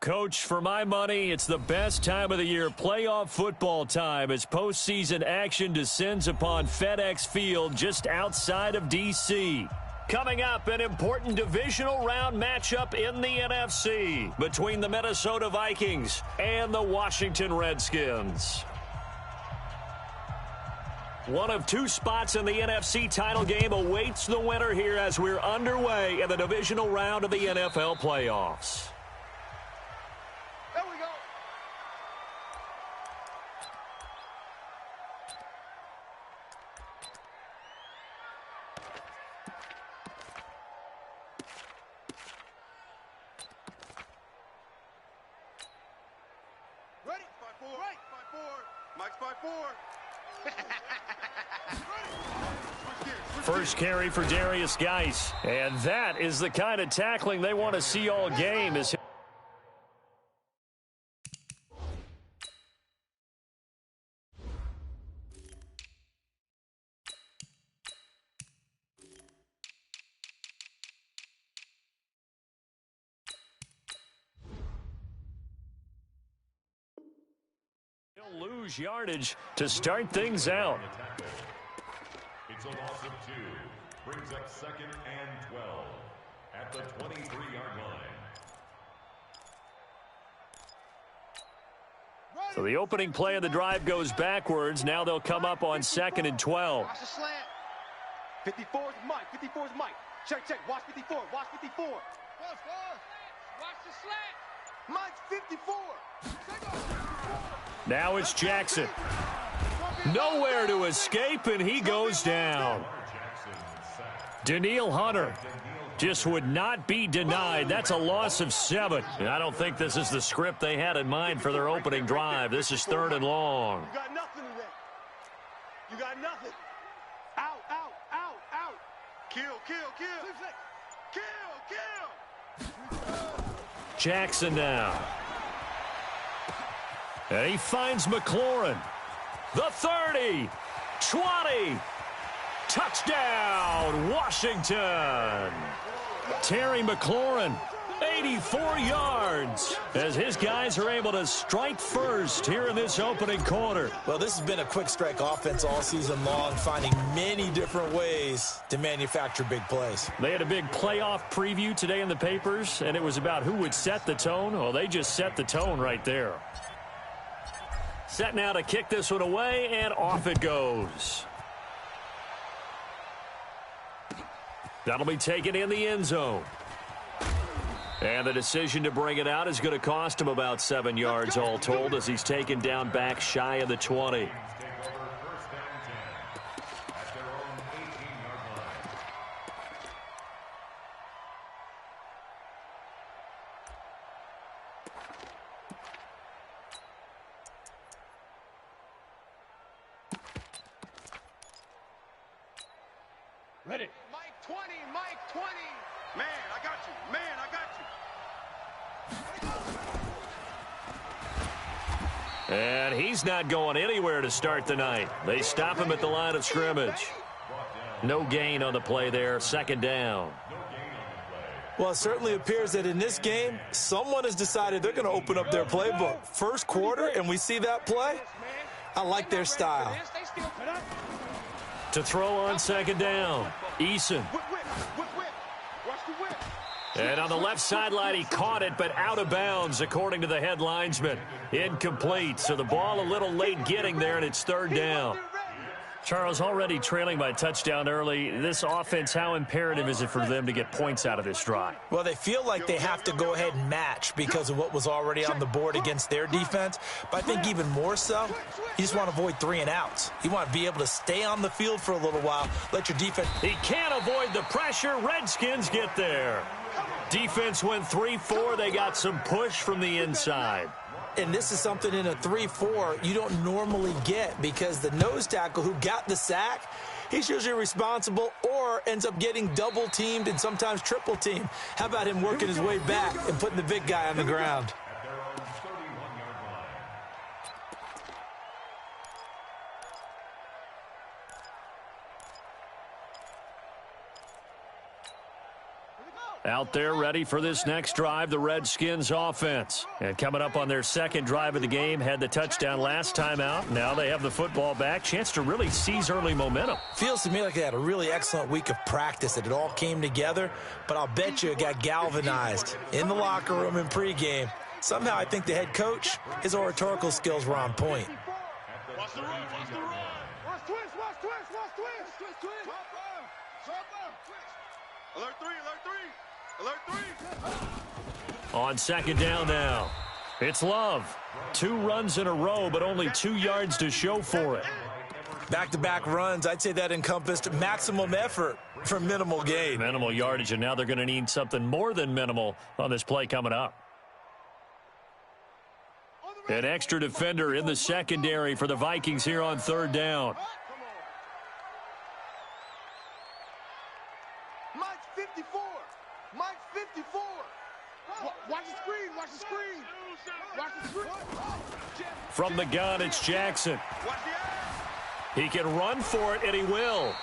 Coach, for my money, it's the best time of the year, playoff football time, as postseason action descends upon FedEx Field just outside of D.C. Coming up, an important divisional round matchup in the NFC between the Minnesota Vikings and the Washington Redskins. One of two spots in the NFC title game awaits the winner here as we're underway in the divisional round of the NFL playoffs. There we go. Ready? 5-4. Right. 5-4. Mike's 5-4. First carry for Darius Geis. And that is the kind of tackling they want to see all game. As he'll lose yardage to start things out. It's a loss of 2. Brings up 2nd and 12 at the 23-yard line. So the opening play of the drive goes backwards. Now they'll come up on 2nd and 12. Watch the slant. 54 is Mike. 54 is Mike. Check, check. Watch 54. Watch 54. Watch the slant. Mike's 54. Now it's Jackson. Nowhere to escape, and he goes down. Danielle Hunter just would not be denied. That's a loss of 7. And I don't think this is the script they had in mind for their opening drive. This is 3rd and long. You got nothing today. You got nothing. Out, out, out, out. Kill, kill, kill. Kill, kill. Jackson now. And he finds McLaurin. The 30, 20, touchdown, Washington. Terry McLaurin, 84 yards, as his guys are able to strike first here in this opening quarter. Well, this has been a quick strike offense all season long, finding many different ways to manufacture big plays. They had a big playoff preview today in the papers, and it was about who would set the tone. Well, they just set the tone right there. Set now to kick this one away, and off it goes. That'll be taken in the end zone. And the decision to bring it out is going to cost him about 7 yards all told, as he's taken down back shy of the 20. Ready. Mike 20, Mike 20. Man, I got you. Man, I got you. And he's not going anywhere to start the night. They stop him at the line of scrimmage. No gain on the play there. 2nd down. Well, it certainly appears that in this game, someone has decided they're going to open up their playbook. First quarter, and we see that play. I like their style. To throw on 2nd down, Eason. And on the left sideline, he caught it, but out of bounds, according to the head linesman. Incomplete, so the ball a little late getting there, and it's 3rd down. Charles, already trailing by touchdown early. This offense, how imperative is it for them to get points out of this drive? Well, they feel like they have to go ahead and match because of what was already on the board against their defense. But I think even more so, you just want to avoid 3 and outs. You want to be able to stay on the field for a little while, let your defense... He can't avoid the pressure. Redskins get there. Defense went 3-4. They got some push from the inside. And this is something in a 3-4 you don't normally get because the nose tackle who got the sack, he's usually responsible or ends up getting double-teamed and sometimes triple-teamed. How about him working his way back and putting the big guy on the ground? Here we go. Out there ready for this next drive, the Redskins offense. And coming up on their second drive of the game, had the touchdown last time out. Now they have the football back. Chance to really seize early momentum. Feels to me like they had a really excellent week of practice, that it all came together. But I'll bet you it got galvanized in the locker room in pregame. Somehow I think the head coach, his oratorical skills were on point. Watch the run, watch the run. Watch twist, watch twist, watch twist. Twist, twist. Alert three, alert three. Alert three. On second down now, it's Love. 2 runs in a row, but only 2 yards to show for it. Back-to-back runs, I'd say that encompassed maximum effort for minimal gain. Minimal yardage, and now they're going to need something more than minimal on this play coming up. An extra defender in the secondary for the Vikings here on third down. Mike's 54. Mike's 54. Watch the screen. Watch the screen. Watch the screen. From the gun, it's Jackson. He can run for it, and he will.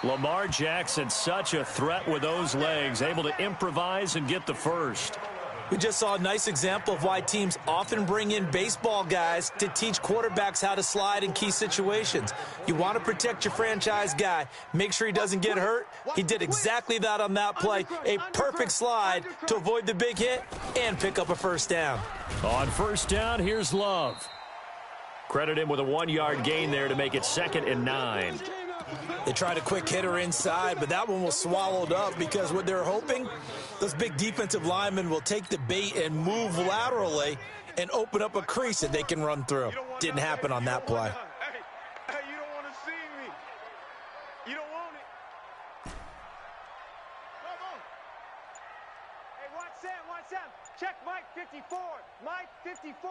Lamar Jackson, such a threat with those legs, able to improvise and get the first. We just saw a nice example of why teams often bring in baseball guys to teach quarterbacks how to slide in key situations. You want to protect your franchise guy. Make sure he doesn't get hurt. He did exactly that on that play. A perfect slide to avoid the big hit and pick up a first down. On first down, here's Love. Credit him with a 1-yard gain there to make it 2nd and 9. They tried a quick hitter inside, but that one was swallowed up because what they're hoping, those big defensive linemen will take the bait and move laterally and open up a crease that they can run through. Didn't happen on that play. Hey, you don't want to see me. You don't want it. Come on. Hey, watch that. Check Mike 54. Mike 54.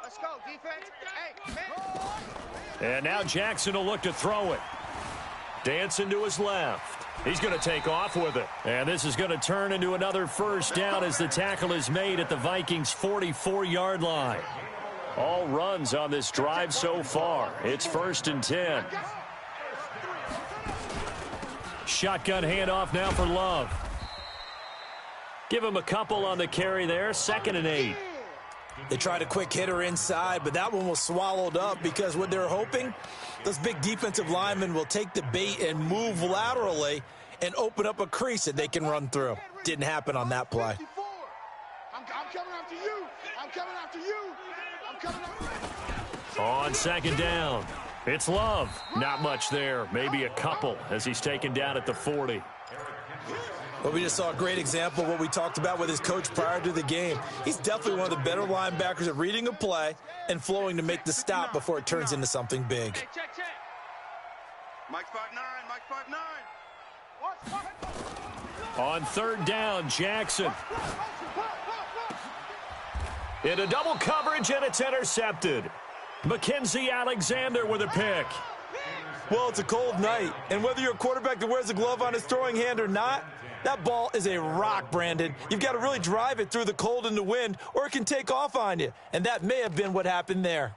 Let's go, defense. Hey, man. And now Jackson will look to throw it. Dancing to his left. He's going to take off with it. And this is going to turn into another first down as the tackle is made at the Vikings' 44-yard line. All runs on this drive so far. It's 1st and 10. Shotgun handoff now for Love. Give him a couple on the carry there. 2nd and 8. They tried a quick hitter inside, but that one was swallowed up because what they're hoping, those big defensive linemen will take the bait and move laterally and open up a crease that they can run through. Didn't happen on that play. I'm coming after you. I'm coming after you. I'm coming after you. On second down, it's Love. Not much there, maybe a couple as he's taken down at the 40. Well, we just saw a great example of what we talked about with his coach prior to the game. He's definitely one of the better linebackers at reading a play and flowing to make the stop before it turns into something big. Check. Mike 5'9", Mike 5'9". On third down, Jackson. Into double coverage, and it's intercepted. Mackenzie Alexander with a pick. Well, it's a cold night, and whether you're a quarterback that wears a glove on his throwing hand or not, that ball is a rock, Brandon. You've got to really drive it through the cold and the wind, or it can take off on you. And that may have been what happened there.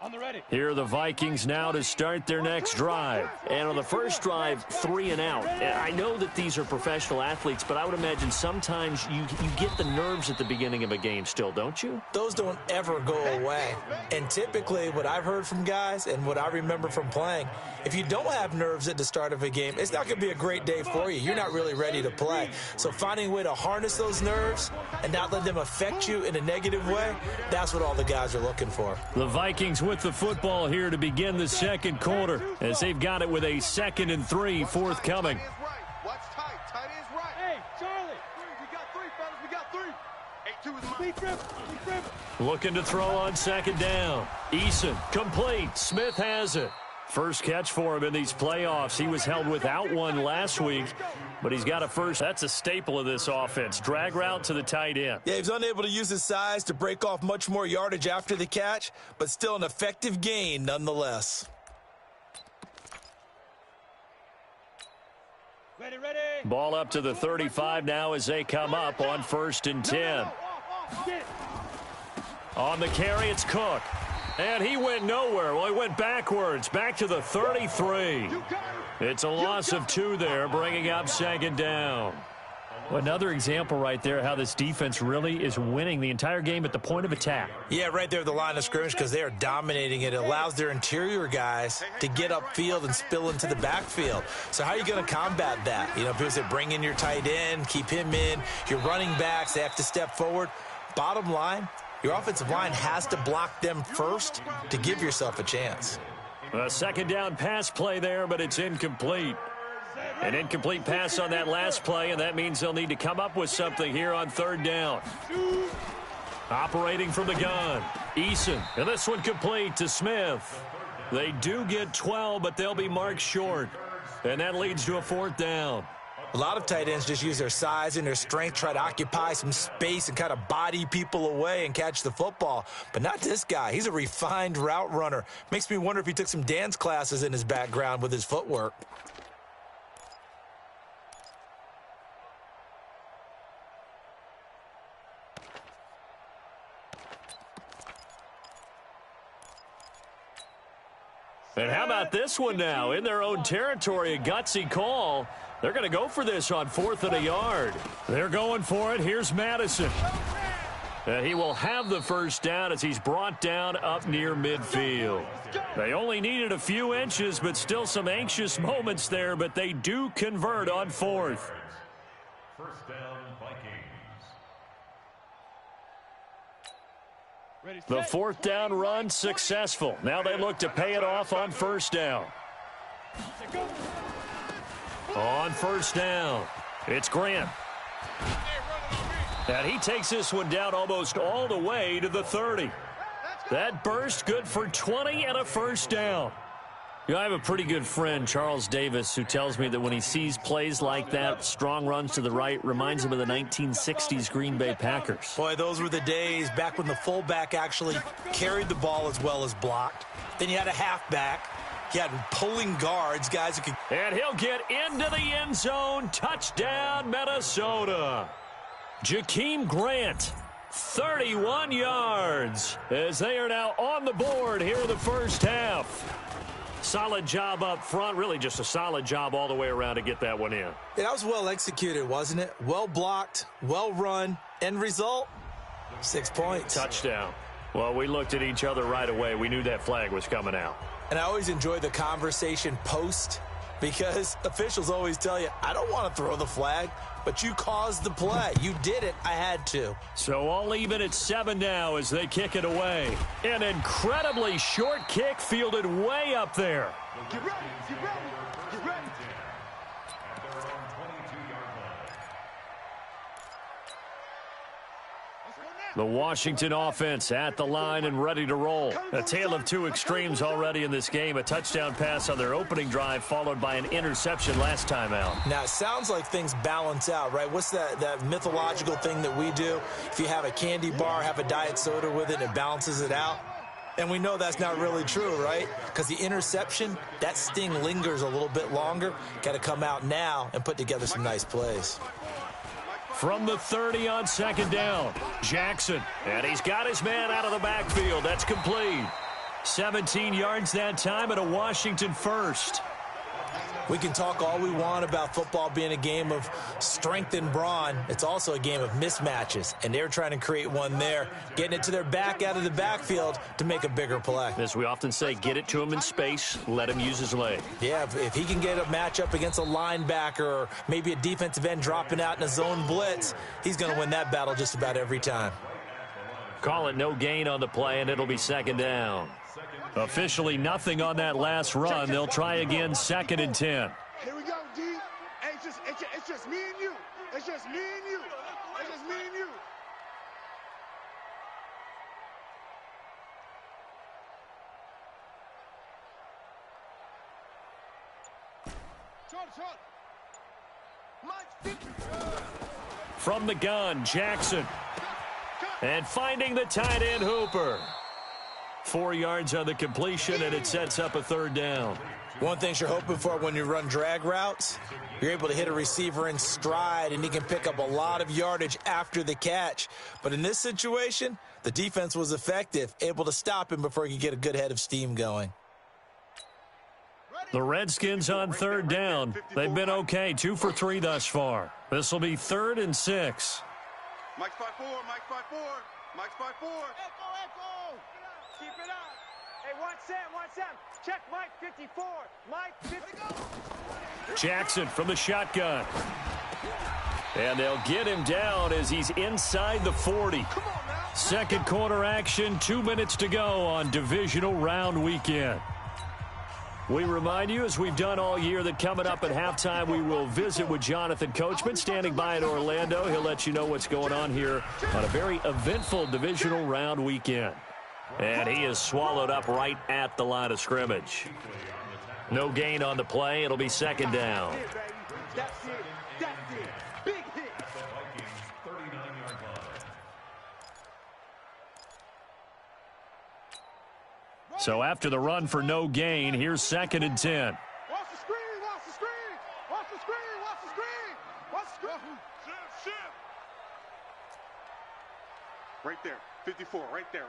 On the ready. Here are the Vikings now to start their next drive. And on the first drive, 3 and out. And I know that these are professional athletes, but I would imagine sometimes you get the nerves at the beginning of a game still, don't you? Those don't ever go away. And typically what I've heard from guys and what I remember from playing, if you don't have nerves at the start of a game, it's not going to be a great day for you. You're not really ready to play. So finding a way to harness those nerves and not let them affect you in a negative way, that's what all the guys are looking for. The Vikings with the football here to begin the second quarter as they've got it with a 2nd and 3 forthcoming. Watch tight. Tight is right. Hey, Charlie. We got 3, fellas. We got 3. 8-2 is mine. Looking to throw on second down. Eason complete. Smith has it. First catch for him in these playoffs. He was held without one last week, but he's got a first. That's a staple of this offense. Drag route to the tight end. Yeah, he was unable to use his size to break off much more yardage after the catch, but still an effective gain nonetheless. Ready. Ball up to the 35 now as they come up on 1st and 10. On the carry, it's Cook. And he went nowhere. Well, he went backwards, back to the 33. It's a loss of 2 there, bringing up second down. Another example right there how this defense really is winning the entire game at the point of attack. Yeah, right there at the line of scrimmage because they are dominating it. It allows their interior guys to get upfield and spill into the backfield. So how are you going to combat that? You know, people say bring in your tight end, keep him in. Your running backs, they have to step forward. Bottom line, your offensive line has to block them first to give yourself a chance. A second down pass play there, but it's incomplete. An incomplete pass on that last play, and that means they'll need to come up with something here on third down. Operating from the gun, Eason, and this one complete to Smith. They do get 12, but they'll be marked short, and that leads to a fourth down. A lot of tight ends just use their size and their strength, try to occupy some space and kind of body people away and catch the football. But not this guy. He's a refined route runner. Makes me wonder if he took some dance classes in his background with his footwork. And how about this one now? In their own territory, a gutsy call. They're going to go for this on 4th and a yard. They're going for it. Here's Madison. And he will have the first down as he's brought down up near midfield. They only needed a few inches, but still some anxious moments there, but they do convert on 4th. First down, Vikings. The 4th down run successful. Now they look to pay it off on first down. On first down, it's Grant. And he takes this one down almost all the way to the 30. That burst good for 20 and a first down. You know, I have a pretty good friend, Charles Davis, who tells me that when he sees plays like that, strong runs to the right, reminds him of the 1960s Green Bay Packers. Boy, those were the days back when the fullback actually carried the ball as well as blocked. Then you had a halfback. You had pulling guards, guys who could... And he'll get into the end zone. Touchdown, Minnesota. Jakeem Grant, 31 yards, as they are now on the board here in the first half. Solid job up front, really just a solid job all the way around to get that one in. Yeah, that was well executed, wasn't it? Well blocked, well run. End result, 6 points. Touchdown. Well, we looked at each other right away. We knew that flag was coming out. And I always enjoy the conversation post because officials always tell you, I don't want to throw the flag, but you caused the play. You did it. I had to. So all even at 7 now as they kick it away. An incredibly short kick fielded way up there. Get ready, get ready, get ready. At their own 22-yard line. The Washington offense at the line and ready to roll. A tale of two extremes already in this game. A touchdown pass on their opening drive followed by an interception last time out. Now, it sounds like things balance out, right? What's that mythological thing that we do? If you have a candy bar, have a diet soda with it, it balances it out. And we know that's not really true, right? Because the interception, that sting lingers a little bit longer. Got to come out now and put together some nice plays. From the 30 on second down, Jackson. And he's got his man out of the backfield. That's complete. 17 yards that time and a Washington first. We can talk all we want about football being a game of strength and brawn. It's also a game of mismatches, and they're trying to create one there, getting it to their back out of the backfield to make a bigger play. As we often say, get it to him in space, let him use his leg. Yeah, if he can get a matchup against a linebacker or maybe a defensive end dropping out in a zone blitz, he's going to win that battle just about every time. Call it no gain on the play, and it'll be second down. Officially nothing on that last run. They'll try again, 2nd and 10. Here we go, D. Hey, it's just me and you. It's just me and you. It's just me and you. From the gun, Jackson. And finding the tight end, Hooper. 4 yards on the completion, and it sets up a third down. One thing you're hoping for when you run drag routes, you're able to hit a receiver in stride, and he can pick up a lot of yardage after the catch. But in this situation, the defense was effective, able to stop him before he could get a good head of steam going. Ready? The Redskins on third down. They've been okay, 2 for 3 thus far. This will be 3rd and 6. Mike's 5-4, Mike's 5-4, Mike's 5-4. Echo. Keep it up. Hey, watch Sam. Check Mike 54. Mike 54. Jackson from the shotgun. And they'll get him down as he's inside the 40. Second quarter action, 2 minutes to go on divisional round weekend. We remind you, as we've done all year, that coming up at halftime, we will visit with Jonathan Coachman, standing by in Orlando. He'll let you know what's going on here on a very eventful divisional round weekend. And he is swallowed up right at the line of scrimmage. No gain on the play. It'll be second down. That's it. Big hit. So after the run for no gain, here's 2nd and 10. Watch the screen. Shift. Right there. 54, right there.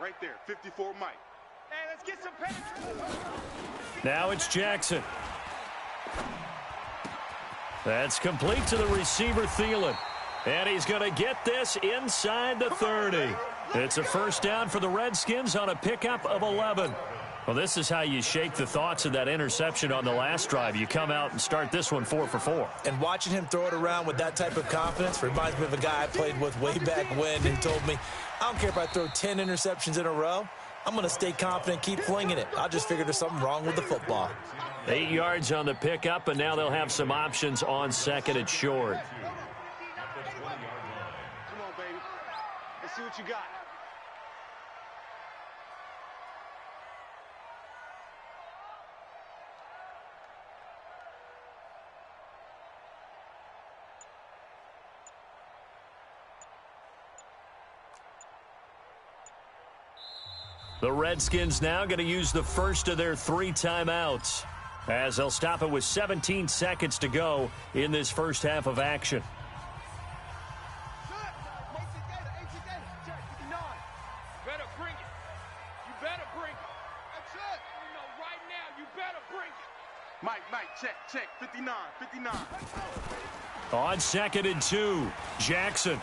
54, Mike. Hey, let's get some penetration. Now it's Jackson. That's complete to the receiver, Thielen. And he's going to get this inside the 30. It's a first down for the Redskins on a pickup of 11. Well, this is how you shake the thoughts of that interception on the last drive. You come out and start this one 4 for 4. And watching him throw it around with that type of confidence reminds me of a guy I played with way back when who told me, I don't care if I throw 10 interceptions in a row. I'm going to stay confident, keep flinging it. I just figured there's something wrong with the football. 8 yards on the pickup, and now they'll have some options on 2nd and short. Come on, baby. Let's see what you got. The Redskins now going to use the first of their 3 timeouts, as they'll stop it with 17 seconds to go in this first half of action. Better bring it. You better bring it. That's it. You know, right now, you better bring it. Mike, check. 59. On 2nd and 2, Jackson.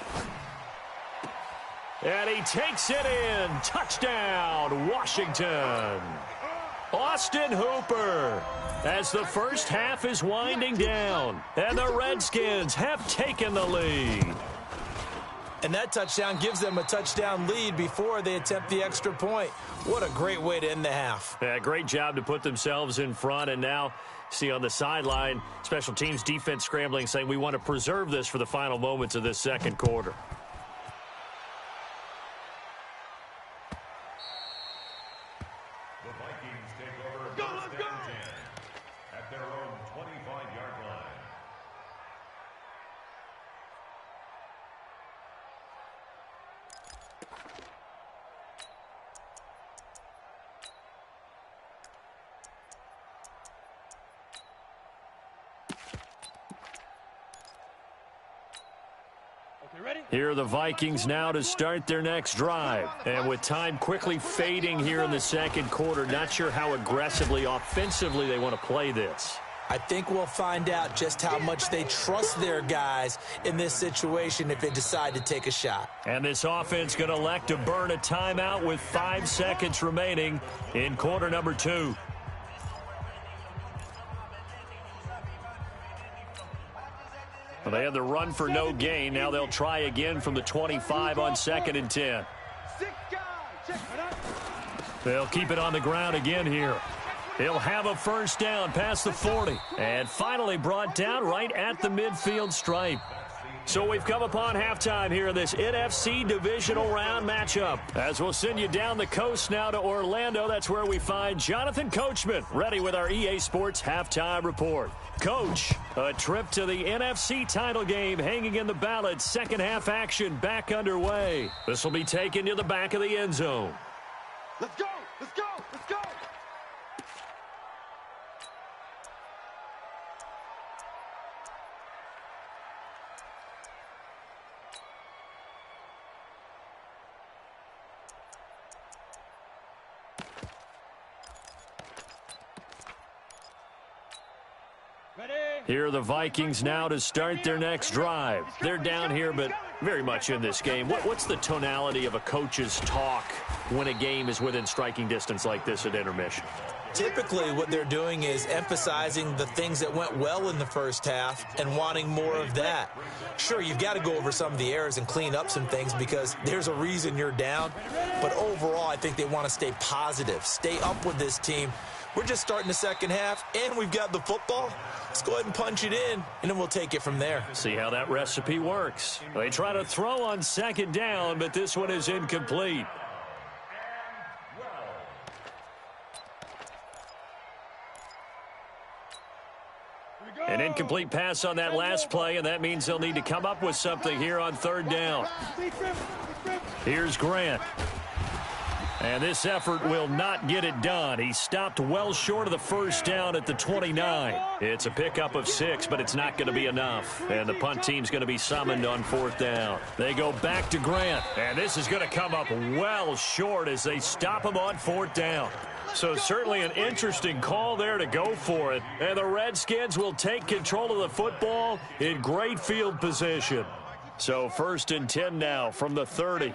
And he takes it in. Touchdown, Washington. Austin Hooper, as the first half is winding down, and the Redskins have taken the lead. And that touchdown gives them a touchdown lead before they attempt the extra point. What a great way to end the half. Yeah, great job to put themselves in front, and now see on the sideline, special teams defense scrambling, saying we want to preserve this for the final moments of this second quarter. Here are the Vikings now to start their next drive. And with time quickly fading here in the second quarter, not sure how aggressively, offensively they want to play this. I think we'll find out just how much they trust their guys in this situation if they decide to take a shot. And this offense going to elect to burn a timeout with 5 seconds remaining in quarter number 2. Well, they have the run for no gain. Now they'll try again from the 25 on 2nd and 10. They'll keep it on the ground again here. He'll have a first down past the 40. And finally brought down right at the midfield stripe. So we've come upon halftime here in this NFC divisional round matchup. As we'll send you down the coast now to Orlando, that's where we find Jonathan Coachman, ready with our EA Sports halftime report. Coach, a trip to the NFC title game hanging in the balance. Second half action back underway. This will be taken to the back of the end zone. Let's go! Let's go! Let's go! Here are the Vikings now to start their next drive. They're down here, but very much in this game. What's the tonality of a coach's talk when a game is within striking distance like this at intermission? Typically, what they're doing is emphasizing the things that went well in the first half and wanting more of that. Sure, you've got to go over some of the errors and clean up some things because there's a reason you're down. But overall, I think they want to stay positive, stay up with this team. We're just starting the second half, and we've got the football. Let's go ahead and punch it in, and then we'll take it from there. See how that recipe works. They try to throw on second down, but this one is incomplete. An incomplete pass on that last play, and that means they'll need to come up with something here on third down. Here's Grant. And this effort will not get it done. He stopped well short of the first down at the 29. It's a pickup of 6, but it's not going to be enough. And the punt team's going to be summoned on fourth down. They go back to Grant. And this is going to come up well short as they stop him on fourth down. So certainly an interesting call there to go for it. And the Redskins will take control of the football in great field position. So 1st and 10 now from the 30.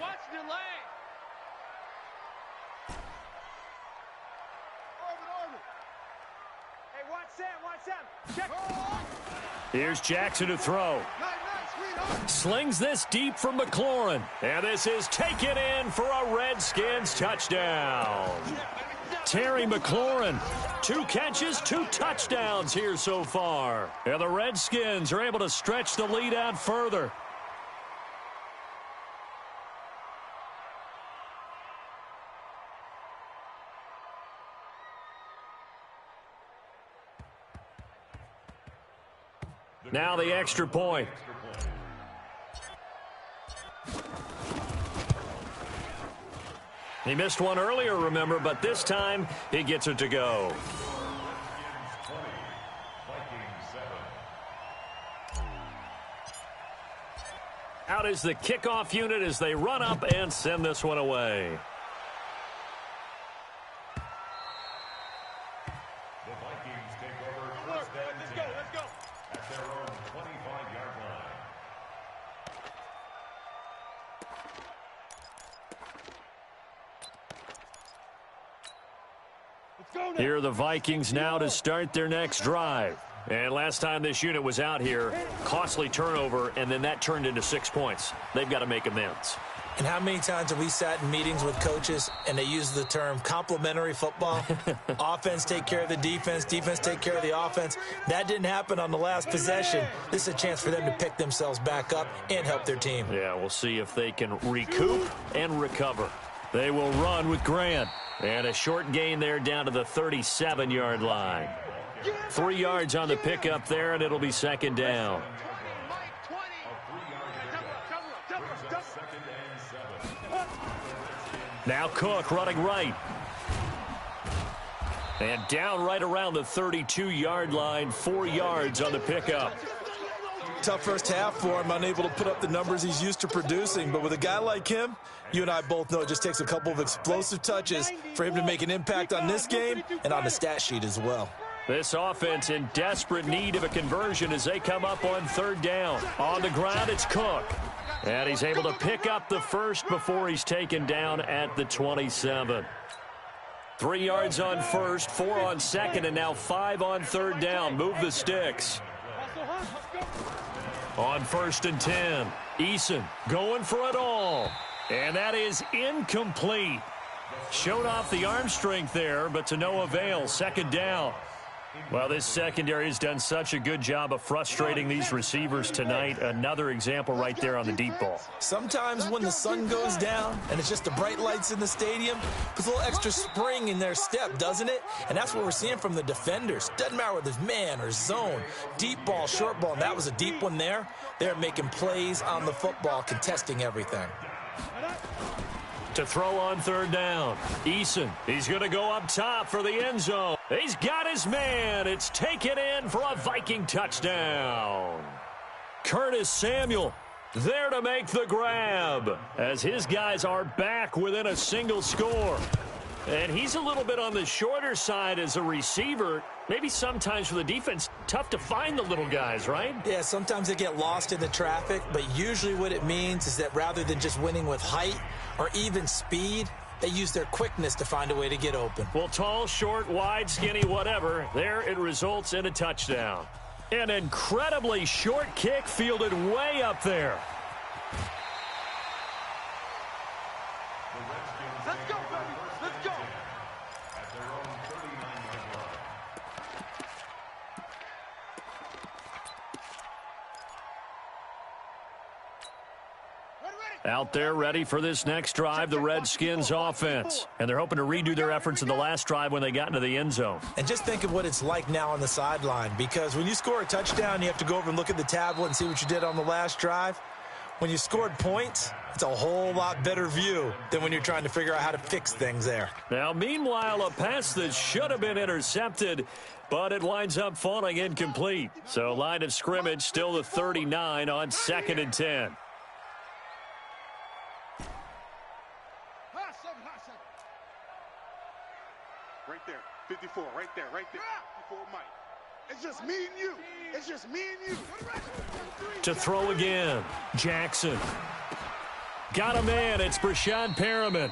Here's Jackson to throw. Slings this deep from McLaurin. And this is taken in for a Redskins touchdown. Terry McLaurin, 2 catches, 2 touchdowns here so far. And the Redskins are able to stretch the lead out further. Now the extra point. He missed one earlier, remember, but this time he gets it to go. Out is the kickoff unit as they run up and send this one away. Here are the Vikings now to start their next drive. And last time this unit was out here, costly turnover, and then that turned into 6 points. They've got to make amends. And how many times have we sat in meetings with coaches and they use the term complementary football? Offense take care of the defense, defense take care of the offense. That didn't happen on the last possession. This is a chance for them to pick themselves back up and help their team. Yeah, we'll see if they can recoup and recover. They will run with Grant. And a short gain there down to the 37-yard line. 3 yards on the pickup there, and it'll be second down. Now Cook running right. And down right around the 32-yard line, 4 yards on the pickup. Tough first half for him, unable to put up the numbers he's used to producing. But with a guy like him, you and I both know it just takes a couple of explosive touches for him to make an impact on this game and on the stat sheet as well. This offense in desperate need of a conversion as they come up on third down. On the ground, it's Cook. And he's able to pick up the first before he's taken down at the 27. 3 yards on first, 4 on second, and now 5 on third down. Move the sticks. On 1st and 10, Eason going for it all. And that is incomplete. Showed off the arm strength there, but to no avail. Second down. Well, this secondary has done such a good job of frustrating these receivers tonight. Another example right there on the deep ball. Sometimes when the sun goes down and it's just the bright lights in the stadium, puts a little extra spring in their step, doesn't it? And that's what we're seeing from the defenders. Doesn't matter whether it's man or zone, deep ball, short ball. And that was a deep one there. They're making plays on the football, contesting everything. To throw on third down, Eason. He's going to go up top for the end zone. He's got his man. It's taken in for a Viking touchdown. Curtis Samuel there to make the grab as his guys are back within a single score. And he's a little bit on the shorter side as a receiver. Maybe sometimes for the defense, tough to find the little guys, right? Yeah, sometimes they get lost in the traffic, but usually what it means is that rather than just winning with height or even speed, they use their quickness to find a way to get open. Well, tall, short, wide, skinny, whatever, there it results in a touchdown. An incredibly short kick fielded way up there. Let's go, baby. Let's go. At their own 39-yard line. Out there ready for this next drive, the Redskins offense. And they're hoping to redo their efforts in the last drive when they got into the end zone. And just think of what it's like now on the sideline, because when you score a touchdown, you have to go over and look at the tablet and see what you did on the last drive. When you scored points, it's a whole lot better view than when you're trying to figure out how to fix things there. Now, meanwhile, a pass that should have been intercepted, but it winds up falling incomplete. So line of scrimmage still the 39 on 2nd and 10. Right there. 54. Right there. Right there. 54, Mike. It's just me and you. It's just me and you. To throw again, Jackson. Got a man. It's Brashad Perriman.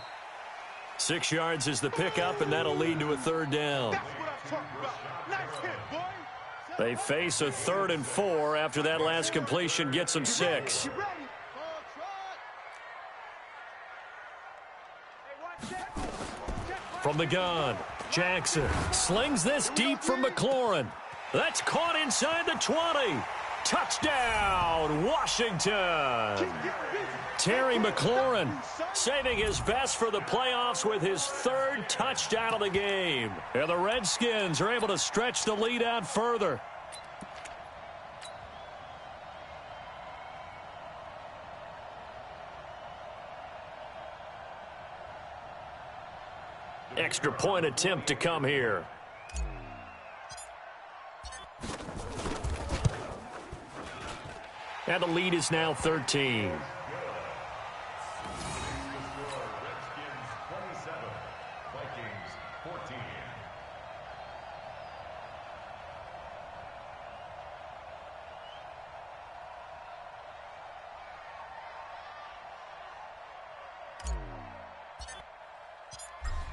6 yards is the pickup, and that'll lead to a third down. That's what I'm talking about. Nice hit, boy. They face a 3rd and 4 after that last completion gets them 6. You ready? Hey, watch that. From the gun, Jackson slings this deep from McLaurin. That's caught inside the 20. Touchdown, Washington. Terry McLaurin saving his best for the playoffs with his 3rd touchdown of the game. And the Redskins are able to stretch the lead out further. Extra point attempt to come here. And the lead is now 13. Redskins 27, Vikings 14.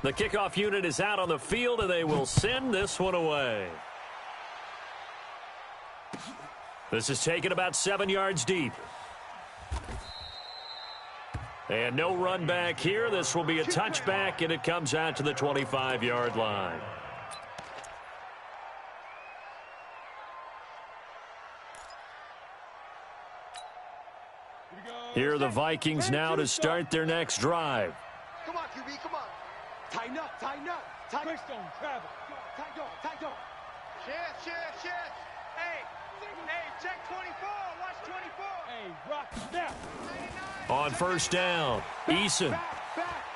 The kickoff unit is out on the field, and they will send this one away. This is taken about 7 yards deep. And no run back here. This will be a touchback, and it comes out to the 25-yard line. Here are the Vikings now to start their next drive. Come on, QB, come on. Tighten up, tighten up. Tighten up. Travel. Tighten up, tighten up. Shit. Hey, check 24. Watch 24. Hey, rock snap. On first down, Eason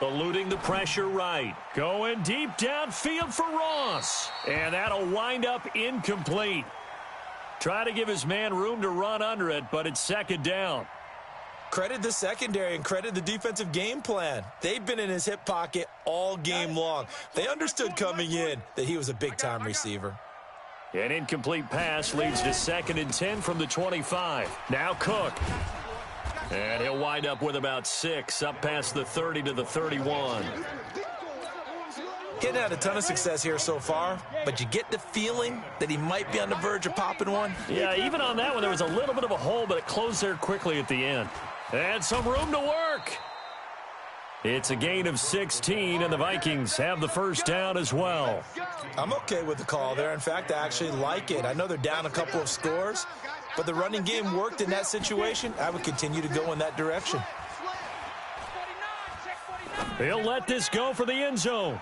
eluding the pressure right. Going deep downfield for Ross. And that'll wind up incomplete. Try to give his man room to run under it, but it's 2nd down. Credit the secondary and credit the defensive game plan. They've been in his hip pocket all game long. They understood coming in that he was a big-time receiver. An incomplete pass leads to 2nd and 10 from the 25. Now Cook. And he'll wind up with about 6 up past the 30 to the 31. He hadn't had a ton of success here so far, but you get the feeling that he might be on the verge of popping one. Yeah, even on that one, there was a little bit of a hole, but it closed there quickly at the end. And some room to work. It's a gain of 16, and the Vikings have the first down as well. I'm okay with the call there. In fact, I actually like it. I know they're down a couple of scores, but the running game worked in that situation. I would continue to go in that direction. He'll let this go for the end zone.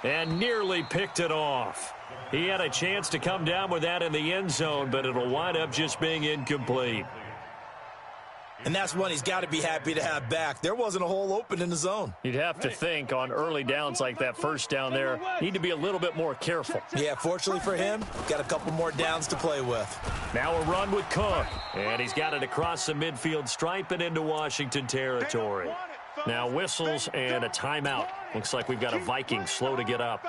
And nearly picked it off. He had a chance to come down with that in the end zone, but it'll wind up just being incomplete. And that's one he's got to be happy to have back. There wasn't a hole open in the zone. You'd have to think on early downs like that first down there, need to be a little bit more careful. Yeah, fortunately for him, got a couple more downs to play with. Now a run with Cook. And he's got it across the midfield stripe and into Washington territory. Now whistles and a timeout. Looks like we've got a Viking slow to get up.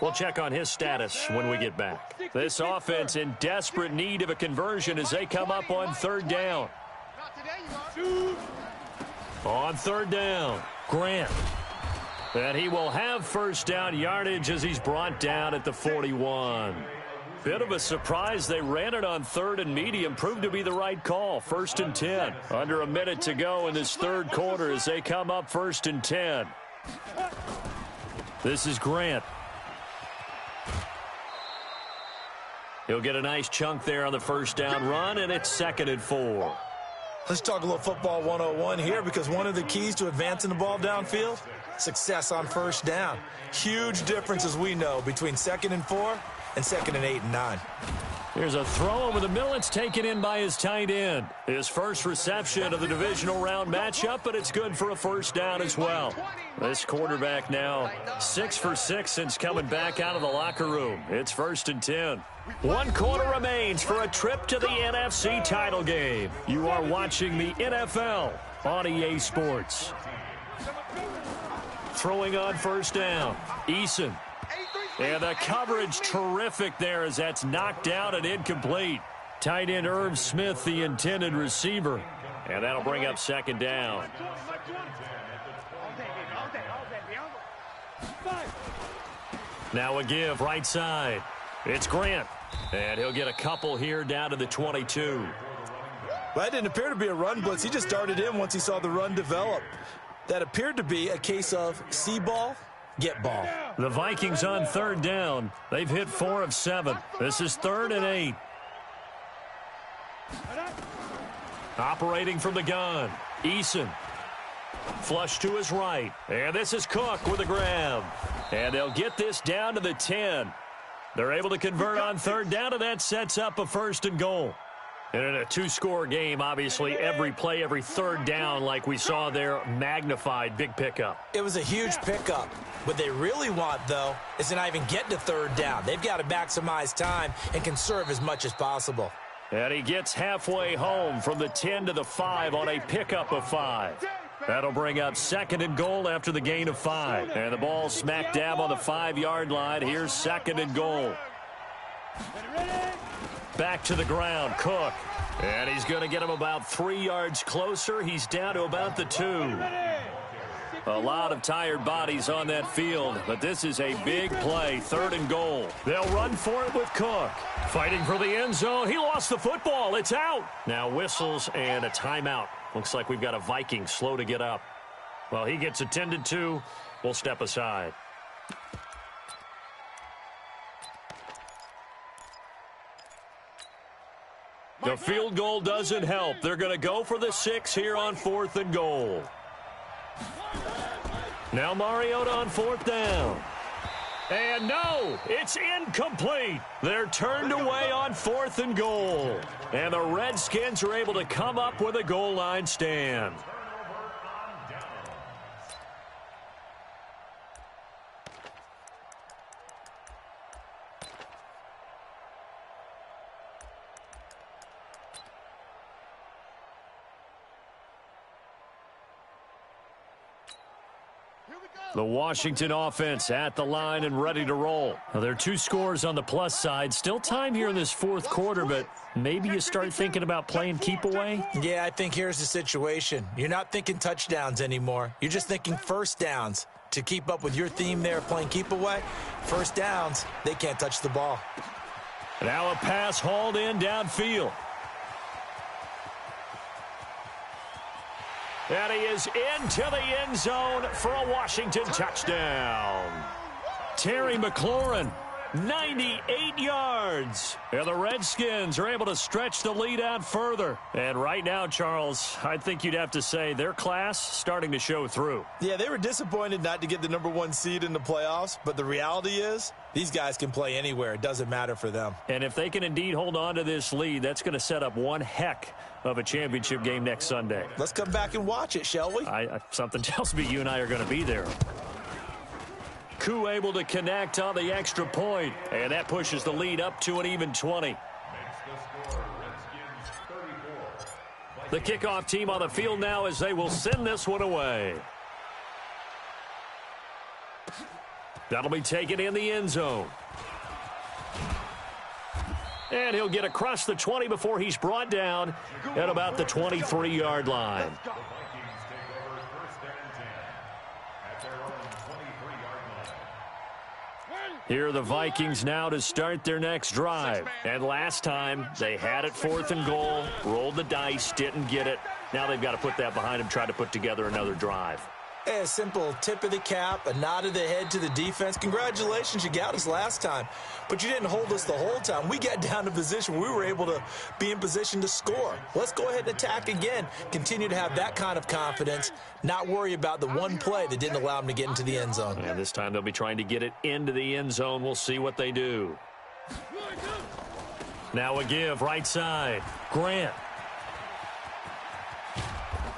We'll check on his status when we get back. This offense in desperate need of a conversion as they come up on third down. On third down, Grant. And he will have first down yardage as he's brought down at the 41. Bit of a surprise. They ran it on third and medium. Proved to be the right call. First and 10. Under a minute to go in this third quarter as they come up first and 10. This is Grant. He'll get a nice chunk there on the first down run, and it's 2nd and 4. Let's talk a little football 101 here, because one of the keys to advancing the ball downfield, success on first down. Huge difference, as we know, between 2nd and 4 and 2nd and 8 and 9. Here's a throw over the middle. It's taken in by his tight end. His first reception of the divisional round matchup, but it's good for a first down as well. This quarterback now 6 for 6 since coming back out of the locker room. It's 1st and 10. 1 quarter remains for a trip to the NFC title game. You are watching the NFL on EA Sports. Throwing on first down, Eason. And the coverage terrific there as that's knocked out and incomplete. Tight end Irv Smith, the intended receiver. And that'll bring up 2nd down. Now a give right side. It's Grant. And he'll get a couple here down to the 22. Well, that didn't appear to be a run blitz. He just darted in once he saw the run develop. That appeared to be a case of see ball, get ball. The Vikings on third down. They've hit 4 of 7. This is 3rd and 8. Operating from the gun, Eason. Flush to his right. And this is Cook with a grab. And they'll get this down to the 10. They're able to convert on third down, and that sets up a 1st and goal. And in a 2-score game, obviously, every play, every third down, like we saw there, magnified, big pickup. It was a huge pickup. What they really want, though, is to not even get to third down. They've got to maximize time and conserve as much as possible. And he gets halfway home from the 10 to the 5 on a pickup of 5. That'll bring up 2nd and goal after the gain of 5. And the ball smack dab on the 5-yard line. Here's 2nd and goal. Back to the ground, Cook. And he's going to get him about 3 yards closer. He's down to about the 2. A lot of tired bodies on that field, but this is a big play, 3rd and goal. They'll run for it with Cook. Fighting for the end zone. He lost the football. It's out. Now whistles and a timeout. Looks like we've got a Viking slow to get up. Well, he gets attended to. We'll step aside. The field goal doesn't help. They're going to go for the 6 here on 4th and goal. Now Mariota on 4th down. And no, it's incomplete. They're turned away on 4th and goal. And the Redskins are able to come up with a goal line stand. The Washington offense at the line and ready to roll. Now, there are 2 scores on the plus side. Still time here in this 4th quarter, but maybe you start thinking about playing keep away? Yeah, I think here's the situation. You're not thinking touchdowns anymore. You're just thinking first downs. To keep up with your theme there, playing keep away, first downs, they can't touch the ball. Now a pass hauled in downfield. And he is into the end zone for a Washington touchdown. Terry McLaurin, 98 yards. And the Redskins are able to stretch the lead out further. And right now, Charles, I think you'd have to say their class starting to show through. Yeah, they were disappointed not to get the #1 seed in the playoffs, but the reality is these guys can play anywhere. It doesn't matter for them. And if they can indeed hold on to this lead, that's going to set up one heck of a championship game next Sunday. Let's come back and watch it, shall we? Something tells me you and I are going to be there. Koo able to connect on the extra point, and that pushes the lead up to an even 20. The kickoff team on the field now as they will send this one away. That'll be taken in the end zone. And he'll get across the 20 before he's brought down at about the 23-yard line. The Vikings take over 1st and 10 at their own 23-yard line. Here are the Vikings now to start their next drive. And last time, they had it 4th and goal, rolled the dice, didn't get it. Now they've got to put that behind them, try to put together another drive. A simple tip of the cap, a nod of the head to the defense. Congratulations, you got us last time, but you didn't hold us the whole time. We got down to position. We were able to be in position to score. Let's go ahead and attack again. Continue to have that kind of confidence, not worry about the one play that didn't allow them to get into the end zone. And this time they'll be trying to get it into the end zone. We'll see what they do. Now a give, right side. Grant.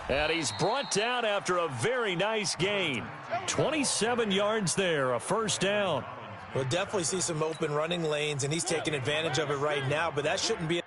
And he's brought down after a very nice gain. 27 yards there, a first down. We'll definitely see some open running lanes, and he's taking advantage of it right now, but that shouldn't be